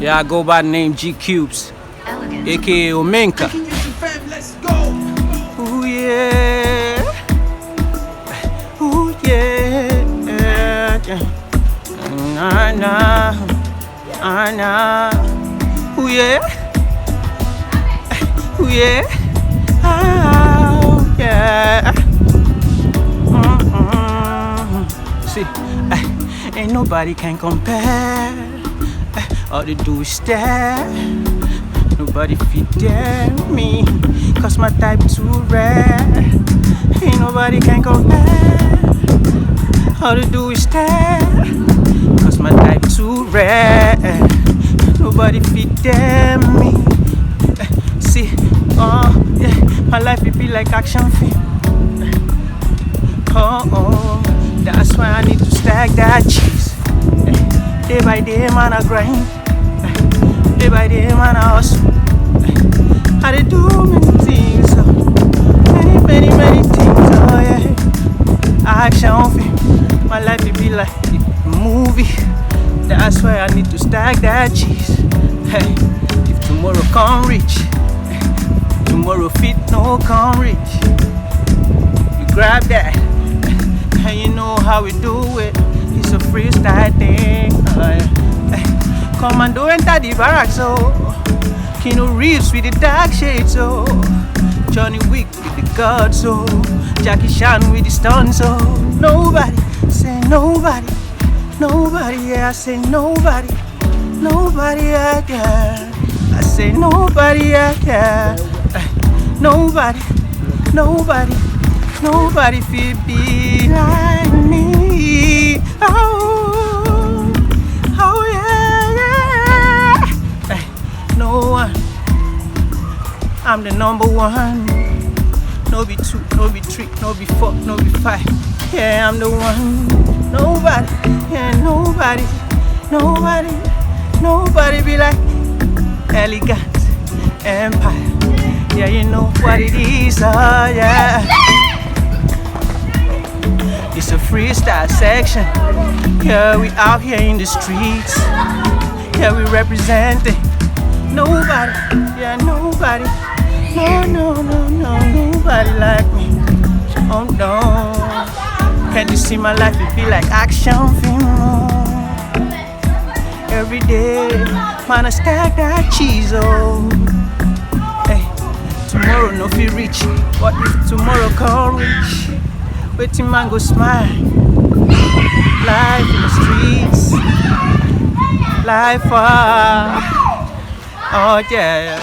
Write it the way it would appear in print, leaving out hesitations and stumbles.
Yeah, I go by the name Gcubes, aka Omenka. Ooh yeah, ooh yeah, nah nah, nah, ooh yeah, ooh yeah, oh yeah. See, ain't nobody can compare. All they do is stare. Nobody fit dare me, cause my type too rare. Ain't nobody can compare. All they do is stare, cause my type too rare. Nobody fit dare me. See, yeah, my life it be like action film. Oh, that's why I need to stack that cheese. Day by day, man, I grind. Day by day, man, I hustle. I dey do many things, many things, oh yeah. Action film, my life it be like a movie. That's why I need to stack that cheese. Hey, if tomorrow come reach, tomorrow fit no come reach. You grab that, and you know how we do it. It's a freestyle thing. Commando enter the barracks, oh. Kino Reeves with the dark shades, oh. Johnny Wick with the guards, oh. Jackie Chan with the stunts, oh. Nobody, say nobody, nobody, yeah, I say nobody, nobody, yeah. I say nobody, yeah. Nobody, nobody, nobody feel be like me. Oh, oh yeah. No one, I'm the number one. No be two, no be three, no be four, no be five. Yeah, I'm the one. Nobody, yeah, nobody, nobody, nobody be like elegant empire. Yeah, you know what it is, yeah. It's a freestyle section. Yeah, we out here in the streets. Yeah, we representing. Nobody, yeah, nobody. No, nobody like me. Oh no. Can't you see my life? It be like action film. Every day, man, I stack that cheese, oh. Hey, tomorrow no feel rich. What if tomorrow can't reach? Waiting man go smile. Life in the streets. Life, oh yeah.